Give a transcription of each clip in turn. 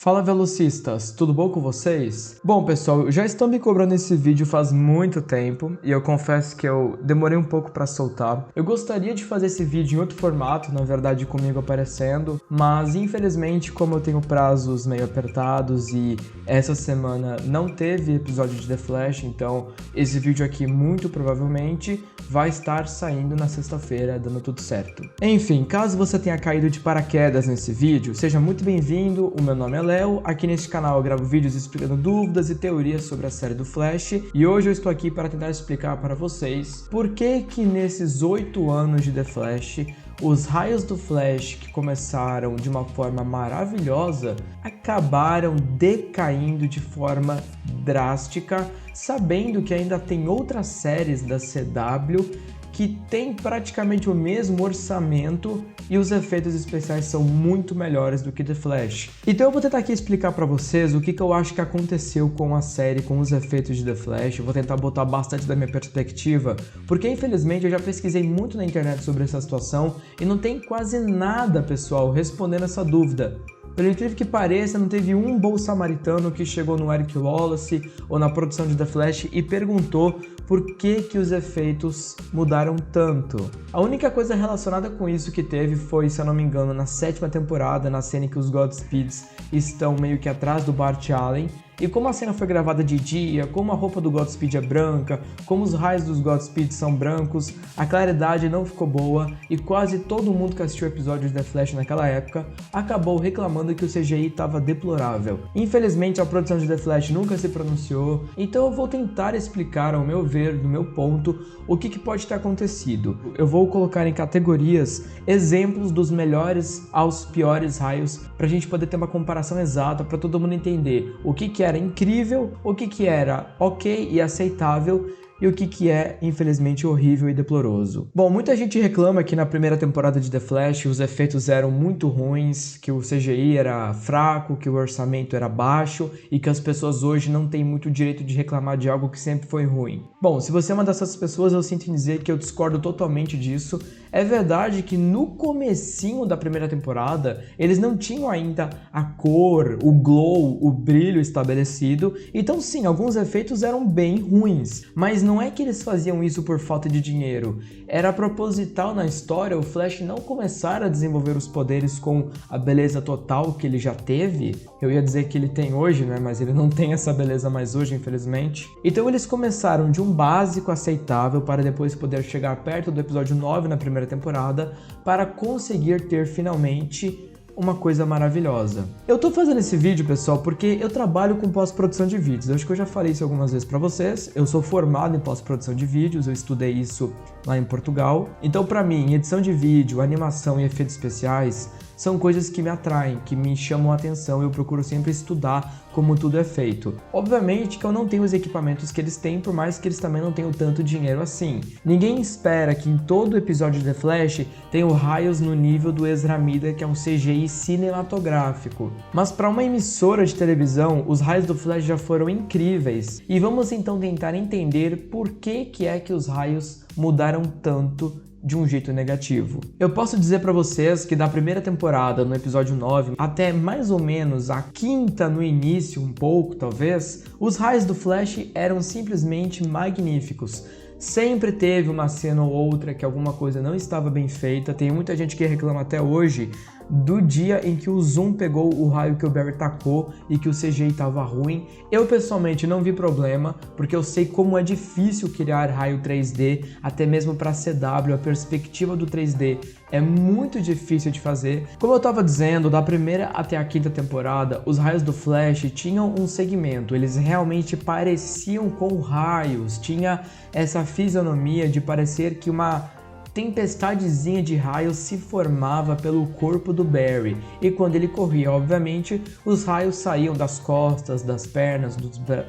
Fala velocistas, tudo bom com vocês? Bom pessoal, já estão me cobrando esse vídeo faz muito tempo e eu confesso que eu demorei um pouco para soltar. Eu gostaria de fazer esse vídeo em outro formato, na verdade comigo aparecendo, mas infelizmente como eu tenho prazos meio apertados e essa semana não teve episódio de The Flash, então esse vídeo aqui muito provavelmente vai estar saindo na sexta-feira, dando tudo certo. Enfim, caso você tenha caído de paraquedas nesse vídeo, seja muito bem-vindo, o meu nome é Léo, aqui neste canal eu gravo vídeos explicando dúvidas e teorias sobre a série do Flash, e hoje eu estou aqui para tentar explicar para vocês por que nesses 8 anos de The Flash, os raios do Flash que começaram de uma forma maravilhosa acabaram decaindo de forma drástica, sabendo que ainda tem outras séries da CW que tem praticamente o mesmo orçamento e os efeitos especiais são muito melhores do que The Flash. Então eu vou tentar aqui explicar para vocês o que eu acho que aconteceu com a série, com os efeitos de The Flash. Eu vou tentar botar bastante da minha perspectiva, porque infelizmente eu já pesquisei muito na internet sobre essa situação e não tem quase nada, pessoal, respondendo essa dúvida. Pelo incrível que pareça, não teve um bom samaritano que chegou no Eric Wallace ou na produção de The Flash e perguntou por que os efeitos mudaram tanto. A única coisa relacionada com isso que teve foi, se eu não me engano, na 7ª temporada, na cena em que os Godspeeds estão meio que atrás do Bart Allen. E como a cena foi gravada de dia, como a roupa do Godspeed é branca, como os raios dos Godspeed são brancos, a claridade não ficou boa e quase todo mundo que assistiu o episódio de The Flash naquela época acabou reclamando que o CGI estava deplorável. Infelizmente a produção de The Flash nunca se pronunciou, então eu vou tentar explicar ao meu ver, do meu ponto, o que pode ter acontecido. Eu vou colocar em categorias exemplos dos melhores aos piores raios para a gente poder ter uma comparação exata, para todo mundo entender o que era incrível, o que era ok e aceitável e o que é, infelizmente, horrível e deploroso. Bom, muita gente reclama que na primeira temporada de The Flash os efeitos eram muito ruins, que o CGI era fraco, que o orçamento era baixo e que as pessoas hoje não têm muito direito de reclamar de algo que sempre foi ruim. Bom, se você é uma dessas pessoas, eu sinto em dizer que eu discordo totalmente disso. É verdade que no comecinho da primeira temporada, eles não tinham ainda a cor, o glow, o brilho estabelecido, então sim, alguns efeitos eram bem ruins, mas não é que eles faziam isso por falta de dinheiro, era proposital na história o Flash não começar a desenvolver os poderes com a beleza total que ele já teve. Eu ia dizer que ele tem hoje, né, mas ele não tem essa beleza mais hoje, infelizmente. Então eles começaram de um básico aceitável para depois poder chegar perto do episódio 9 na primeira temporada para conseguir ter finalmente uma coisa maravilhosa. Eu tô fazendo esse vídeo, pessoal, porque eu trabalho com pós-produção de vídeos. Eu acho que eu já falei isso algumas vezes pra vocês. Eu sou formado em pós-produção de vídeos, eu estudei isso lá em Portugal. Então, pra mim, edição de vídeo, animação e efeitos especiais são coisas que me atraem, que me chamam a atenção. Eu procuro sempre estudar como tudo é feito. Obviamente que eu não tenho os equipamentos que eles têm, por mais que eles também não tenham tanto dinheiro assim. Ninguém espera que em todo episódio de The Flash tenham raios no nível do Ezra Miller, que é um CGI cinematográfico. Mas para uma emissora de televisão, os raios do Flash já foram incríveis. E vamos então tentar entender por que é que os raios mudaram tanto de um jeito negativo. Eu posso dizer pra vocês que da primeira temporada, no episódio 9, até mais ou menos a 5ª no início, um pouco talvez, os raios do Flash eram simplesmente magníficos. Sempre teve uma cena ou outra que alguma coisa não estava bem feita, tem muita gente que reclama até hoje do dia em que o Zoom pegou o raio que o Barry tacou e que o CGI estava ruim. Eu pessoalmente não vi problema, porque eu sei como é difícil criar raio 3D, até mesmo para CW, a perspectiva do 3D é muito difícil de fazer. Como eu estava dizendo, da primeira até a 5ª temporada, os raios do Flash tinham um segmento, eles realmente pareciam com raios, tinha essa fisionomia de parecer que uma tempestadezinha de raios se formava pelo corpo do Barry, e quando ele corria, obviamente, os raios saíam das costas, das pernas,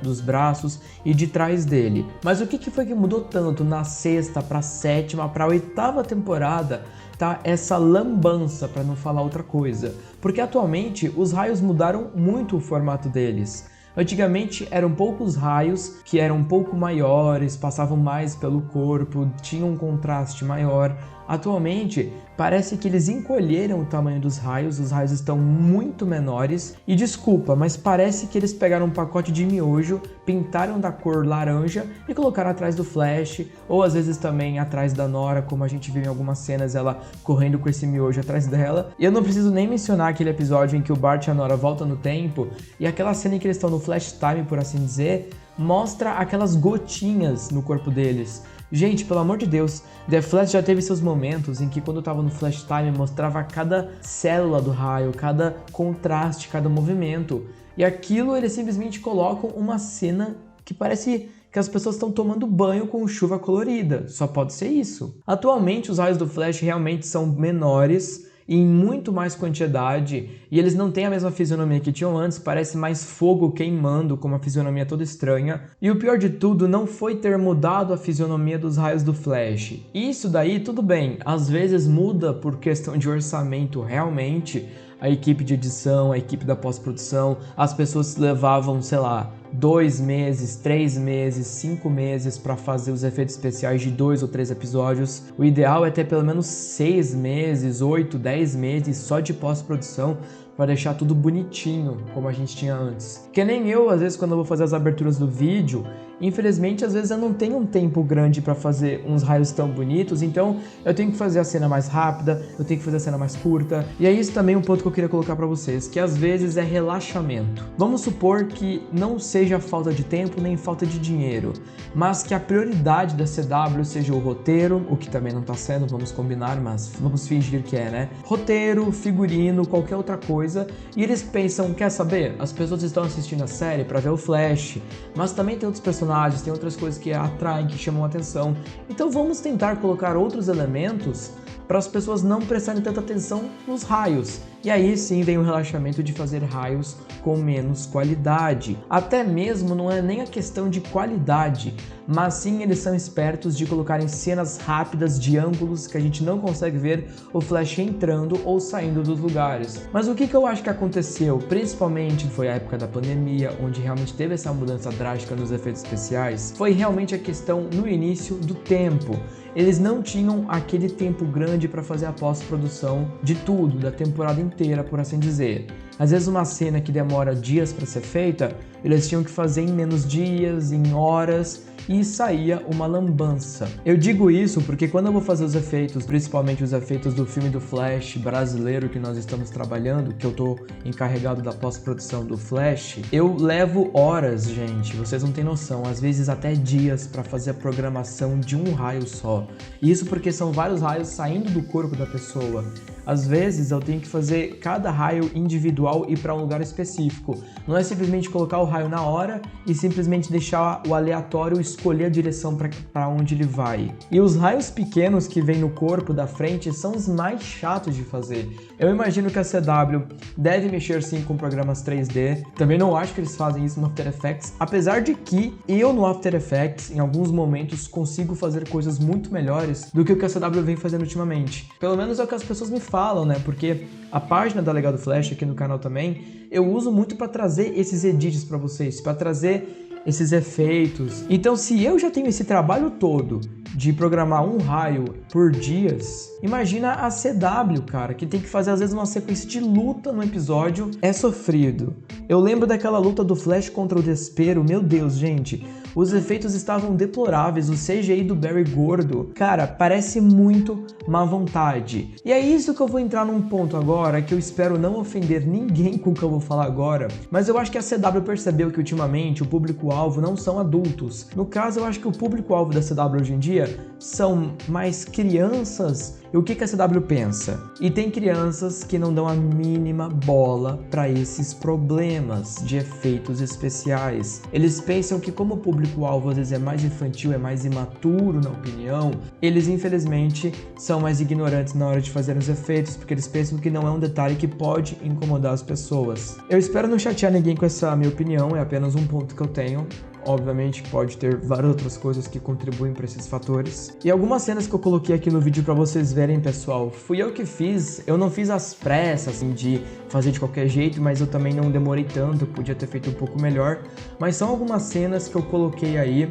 dos braços e de trás dele. Mas o que foi que mudou tanto na 6ª para a 7ª para a 8ª temporada? Tá essa lambança, para não falar outra coisa, porque atualmente os raios mudaram muito o formato deles. Antigamente eram poucos raios que eram um pouco maiores, passavam mais pelo corpo, tinham um contraste maior. Atualmente, parece que eles encolheram o tamanho dos raios, os raios estão muito menores. E desculpa, mas parece que eles pegaram um pacote de miojo, pintaram da cor laranja e colocaram atrás do Flash, ou às vezes também atrás da Nora, como a gente viu em algumas cenas, ela correndo com esse miojo atrás dela. E eu não preciso nem mencionar aquele episódio em que o Bart e a Nora voltam no tempo, e aquela cena em que eles estão no Flash Time, por assim dizer, mostra aquelas gotinhas no corpo deles. Gente, pelo amor de Deus, The Flash já teve seus momentos em que quando eu tava no Flash Time mostrava cada célula do raio, cada contraste, cada movimento. E aquilo eles simplesmente colocam uma cena que parece que as pessoas estão tomando banho com chuva colorida. Só pode ser isso. Atualmente os raios do Flash realmente são menores, em muito mais quantidade, e eles não têm a mesma fisionomia que tinham antes, parece mais fogo queimando, com uma fisionomia toda estranha. E o pior de tudo não foi ter mudado a fisionomia dos raios do Flash. Isso daí tudo bem, às vezes muda por questão de orçamento realmente, a equipe de edição, a equipe da pós-produção, as pessoas levavam, sei lá, 2 meses, 3 meses, 5 meses para fazer os efeitos especiais de 2 ou 3 episódios. O ideal é ter pelo menos 6 meses, 8, 10 meses só de pós-produção para deixar tudo bonitinho, como a gente tinha antes. Que nem eu, às vezes, quando eu vou fazer as aberturas do vídeo, infelizmente, às vezes eu não tenho um tempo grande para fazer uns raios tão bonitos, então eu tenho que fazer a cena mais rápida, eu tenho que fazer a cena mais curta. E é isso também um ponto que eu queria colocar para vocês, que às vezes é relaxamento. Vamos supor que não seja falta de tempo nem falta de dinheiro, mas que a prioridade da CW seja o roteiro, o que também não tá sendo, vamos combinar, mas vamos fingir que é, né? Roteiro, figurino, qualquer outra coisa, e eles pensam, quer saber? As pessoas estão assistindo a série para ver o Flash, mas também tem outros personagens, tem outras coisas que atraem, que chamam a atenção. Então vamos tentar colocar outros elementos para as pessoas não prestarem tanta atenção nos raios. E aí sim vem o relaxamento de fazer raios com menos qualidade. Até mesmo não é nem a questão de qualidade, mas sim eles são espertos de colocarem cenas rápidas de ângulos que a gente não consegue ver o Flash entrando ou saindo dos lugares. Mas o que eu acho que aconteceu, principalmente foi a época da pandemia, onde realmente teve essa mudança drástica nos efeitos especiais, foi realmente a questão no início do tempo. Eles não tinham aquele tempo grande para fazer a pós-produção de tudo, da temporada inteira, por assim dizer. Às vezes uma cena que demora dias para ser feita, eles tinham que fazer em menos dias, em horas, e saía uma lambança. Eu digo isso porque quando eu vou fazer os efeitos, principalmente os efeitos do filme do Flash brasileiro que nós estamos trabalhando, que eu tô encarregado da pós-produção do Flash, eu levo horas, gente, vocês não têm noção, às vezes até dias para fazer a programação de um raio só. Isso porque são vários raios saindo do corpo da pessoa. Às vezes eu tenho que fazer cada raio individual e ir para um lugar específico. Não é simplesmente colocar o raio na hora e simplesmente deixar o aleatório escolher a direção para onde ele vai. E os raios pequenos que vêm no corpo da frente são os mais chatos de fazer. Eu imagino que a CW deve mexer sim com programas 3D. Também não acho que eles fazem isso no After Effects, apesar de que eu no After Effects, em alguns momentos, consigo fazer coisas muito melhores do que o que a CW vem fazendo ultimamente. Pelo menos é o que as pessoas me falam, né? Porque a página da Legado Flash aqui no canal também, eu uso muito para trazer esses edits para vocês, para trazer esses efeitos. Então, se eu já tenho esse trabalho todo de programar um raio por dias, imagina a CW, cara, que tem que fazer às vezes uma sequência de luta no episódio. É sofrido. Eu lembro daquela luta do Flash contra o Despero, meu Deus, gente, os efeitos estavam deploráveis, o CGI do Barry gordo, cara, parece muito má vontade. E é isso que eu vou entrar num ponto agora, que eu espero não ofender ninguém com o que eu vou falar agora, mas eu acho que a CW percebeu que ultimamente o público-alvo não são adultos. No caso, eu acho que o público-alvo da CW hoje em dia são mais crianças. E o que a CW pensa? E tem crianças que não dão a mínima bola para esses problemas de efeitos especiais. Eles pensam que como o público-alvo às vezes é mais infantil, é mais imaturo na opinião, eles infelizmente são mais ignorantes na hora de fazer os efeitos, porque eles pensam que não é um detalhe que pode incomodar as pessoas. Eu espero não chatear ninguém com essa minha opinião, é apenas um ponto que eu tenho. Obviamente pode ter várias outras coisas que contribuem para esses fatores. E algumas cenas que eu coloquei aqui no vídeo para vocês verem, pessoal, fui eu que fiz. Eu não fiz às pressas, assim, de fazer de qualquer jeito, mas eu também não demorei tanto, eu podia ter feito um pouco melhor. Mas são algumas cenas que eu coloquei aí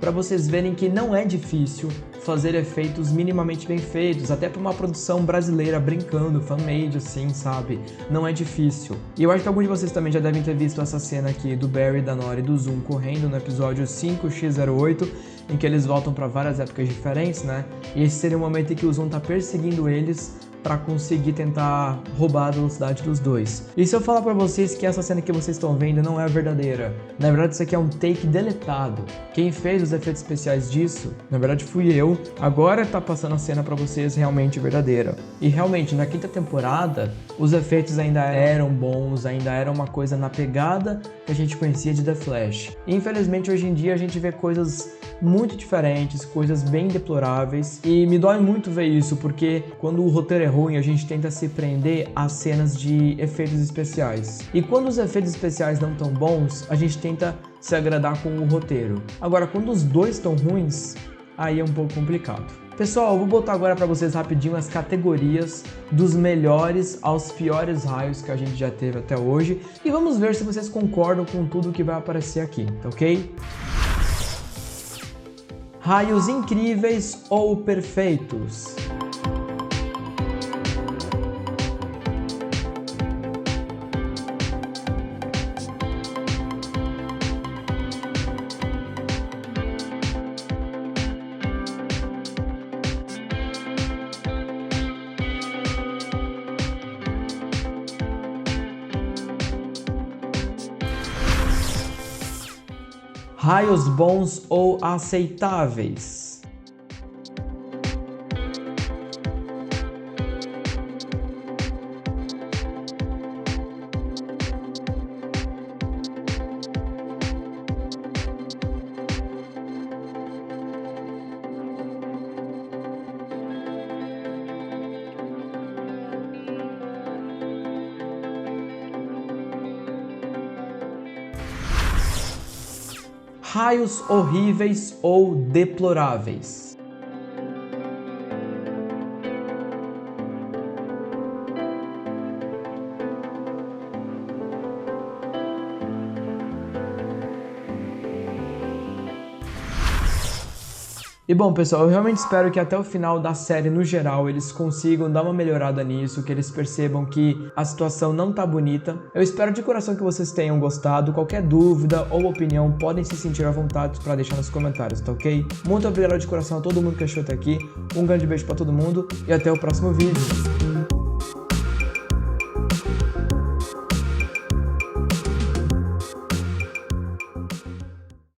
para vocês verem que não é difícil fazer efeitos minimamente bem feitos, até para uma produção brasileira brincando, fan-made assim, sabe? Não é difícil. E eu acho que alguns de vocês também já devem ter visto essa cena aqui do Barry, da Nora e do Zoom correndo no episódio 5x08, em que eles voltam para várias épocas diferentes, né? E esse seria o momento em que o Zoom tá perseguindo eles para conseguir tentar roubar a velocidade dos dois. E se eu falar para vocês que essa cena que vocês estão vendo não é verdadeira? Na verdade, isso aqui é um take deletado. Quem fez os efeitos especiais disso, na verdade, fui eu. Agora tá passando a cena para vocês realmente verdadeira. E realmente, na quinta temporada, os efeitos ainda eram bons, ainda era uma coisa na pegada que a gente conhecia de The Flash. E, infelizmente, hoje em dia a gente vê coisas muito diferentes, coisas bem deploráveis, e me dói muito ver isso, porque quando o roteiro é ruim, a gente tenta se prender às cenas de efeitos especiais. E quando os efeitos especiais não estão bons, a gente tenta se agradar com o roteiro. Agora, quando os dois estão ruins, aí é um pouco complicado. Pessoal, eu vou botar agora para vocês rapidinho as categorias dos melhores aos piores raios que a gente já teve até hoje, e vamos ver se vocês concordam com tudo que vai aparecer aqui, tá ok? Raios incríveis ou perfeitos? Raios bons ou aceitáveis? Raios horríveis ou deploráveis? E bom, pessoal, eu realmente espero que até o final da série, no geral, eles consigam dar uma melhorada nisso, que eles percebam que a situação não tá bonita. Eu espero de coração que vocês tenham gostado. Qualquer dúvida ou opinião, podem se sentir à vontade para deixar nos comentários, tá ok? Muito obrigado de coração a todo mundo que achou até aqui. Um grande beijo para todo mundo e até o próximo vídeo.